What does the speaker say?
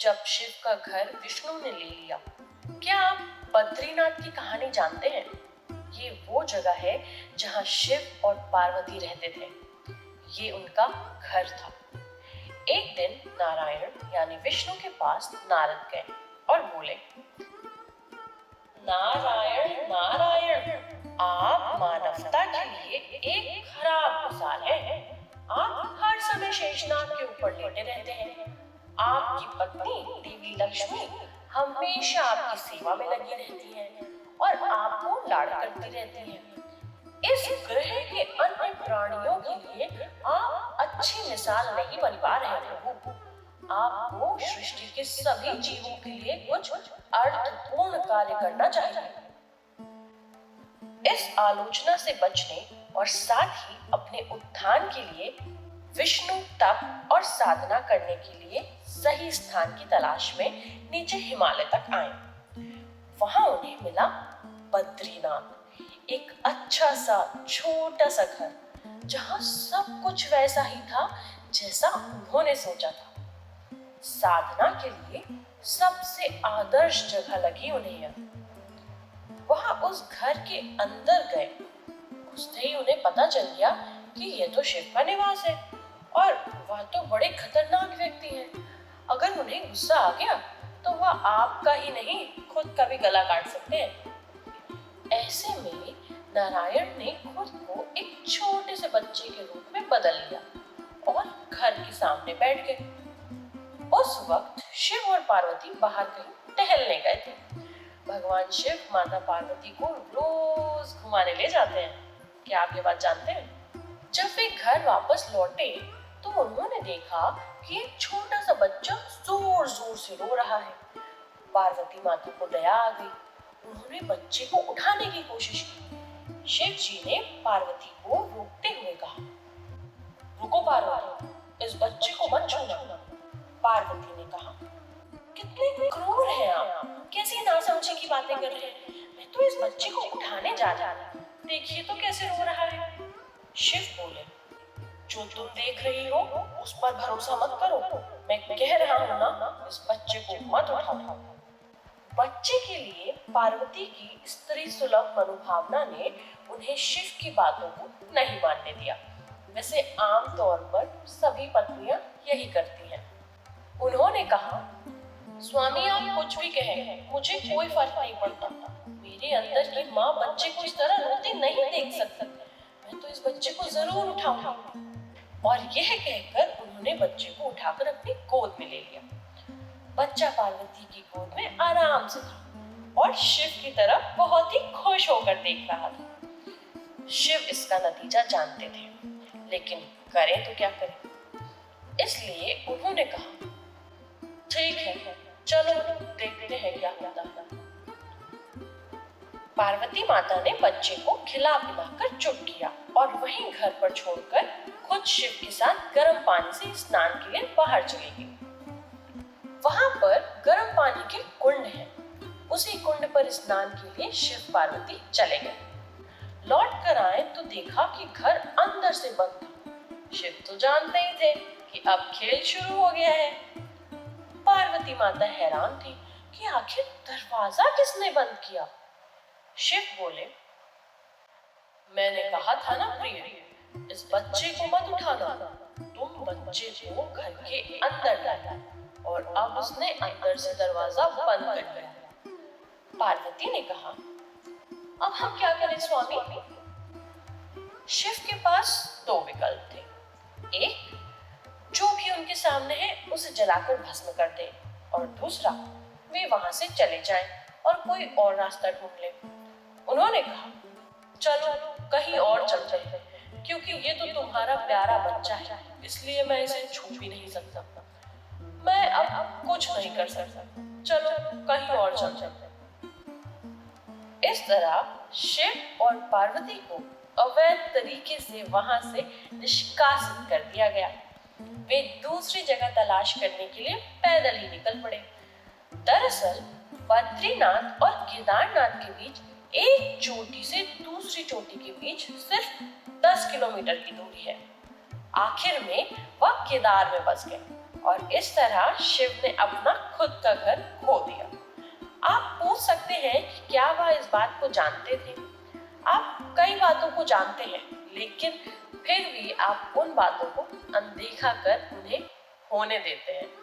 जब शिव का घर विष्णु ने ले लिया। क्या आप बद्रीनाथ की कहानी जानते हैं? ये वो जगह है जहाँ शिव और पार्वती रहते थे। ये उनका घर था। एक दिन नारायण यानी विष्णु के पास नारद गए और बोले, नारायण नारायण, आप मानवता के लिए एक खराब मिसाल है। आप हर समय शेषनाग के ऊपर लेटे रहते हैं। आपकी पत्नी देवी लक्ष्मी हमेशा आपकी सेवा में लगी रहती है और आपको लाड़ करती रहती है। इस ग्रह के अन्य प्राणियों के लिए आप अच्छी मिसाल नहीं बन पा रहे प्रभु। आपको सृष्टि के सभी जीवों के लिए कुछ अर्थपूर्ण कार्य करना चाहिए। इस आलोचना से बचने और साथ ही अपने उत्थान के लिए विष्णु तप और साधना करने के लिए सही स्थान की तलाश में नीचे हिमालय तक आए। वहां उन्हें मिला बद्रीनाथ, एक अच्छा सा छोटा सा घर जहां सब कुछ वैसा ही था जैसा उन्होंने सोचा था। साधना के लिए सबसे आदर्श जगह लगी उन्हें। वहां उस घर के अंदर गए। घुसते ही उन्हें पता चल गया कि यह तो शिव का निवास है और वह तो बड़े खतरनाक व्यक्ति हैं। अगर उन्हें गुस्सा आ गया तो वह आपका ही नहीं खुद का भी गला काट सकते हैं। ऐसे में नारायण ने खुद को एक छोटे से बच्चे के रूप में बदल लिया और घर के सामने बैठ गए। उस वक्त शिव और पार्वती बाहर कहीं टहलने गए थे। भगवान शिव माता पार्वती को रोज घुमाने ले जाते हैं। क्या आप ये बात जानते हैं? जब वे घर वापस लौटे तो उन्होंने देखा कि एक छोटा सा बच्चा जोर जोर से रो रहा है। पार्वती माता को दया आ गई। उन्होंने बच्चे को उठाने की कोशिश की। शिव जी ने पार्वती को रोकते हुए कहा, रुको पार्वती, इस बच्चे को मत छूना। पार्वती ने कहा, कितने क्रूर हैं आप, कैसी नासमझी की बातें कर रहे हैं। मैं तो इस बच्चे को उठाने जा रहा था, देखिए तो कैसे रो रहा है। शिव बोले, जो तुम देख रही हो उस पर भरोसा मत करो। मैं कह रहा हूं ना, इस बच्चे को मत उठाओ। बच्चे के लिए पार्वती की स्त्री सुलभ मनोभावना ने उन्हें शिव की बातों को नहीं मानने दिया। वैसे आमतौर पर सभी पत्नियां यही करती हैं। उन्होंने कहा, स्वामी आप कुछ भी कहें, मुझे कोई फर्क नहीं पड़ता। मेरे अंदर की माँ बच्चे को इस तरह रोते नहीं देख सकती। मैं तो इस बच्चे को जरूर उठाऊंगी। और यह कहकर उन्होंने बच्चे को उठाकर अपनी गोद में ले लिया। बच्चा पार्वती की गोद में आराम से था और शिव की तरफ बहुत ही खुश होकर देख रहा था। शिव इसका नतीजा जानते थे, लेकिन करें तो क्या करें। इसलिए उन्होंने कहा, ठीक है, चलो देखते हैं क्या होता है। पार्वती माता ने बच्चे को खिला पिलाकर चुप किया और वहीं घर पर छोड़कर खुद शिव के साथ गर्म पानी से स्नान के लिए बाहर चली गई। वहां पर गर्म पानी के कुंड हैं। उसी कुंड पर स्नान के लिए शिव पार्वती चले गए। लौट कर आए तो देखा कि घर अंदर से बंद था। शिव तो जानते ही थे कि अब खेल शुरू हो गया है। पार्वती माता हैरान थी कि आखिर दरवाजा किसने बंद किया। शिव बोले, मैंने कहा था ना प्रिय, इस बच्चे को मत उठाना। तुम बच्चे को घर के अंदर लाया और अब उसने अंदर से दरवाजा बंद कर दिया। पार्वती ने कहा, अब हम क्या करें स्वामी? शिव के पास दो विकल्प थे। एक, जो भी उनके सामने है उसे जलाकर भस्म कर दें, और दूसरा, वे वहां से चले जाएं और कोई और रास्ता ढूंढ लें। उन्होंने कहा, चलो कहीं और चलते हैं, क्योंकि ये तो तुम्हारा प्यारा बच्चा है, इसलिए मैं इसे छू भी नहीं सकता। मैं अब कुछ नहीं कर सकता, चलो कहीं और चलते हैं। इस तरह शिव और पार्वती को अवैध तरीके से वहां से निष्कासित कर दिया गया। वे दूसरी जगह तलाश करने के लिए पैदल ही निकल पड़े। दरअसल बद्रीनाथ और केदारनाथ के बीच एक चोटी से दूसरी चोटी के बीच सिर्फ 10 किलोमीटर की दूरी है। आखिर में वह केदार में बस गए। और इस तरह शिव ने अपना खुद का घर खो दिया। आप पूछ सकते हैं कि क्या वह इस बात को जानते थे? आप कई बातों को जानते हैं, लेकिन फिर भी आप उन बातों को अनदेखा कर उन्हें होने देते हैं।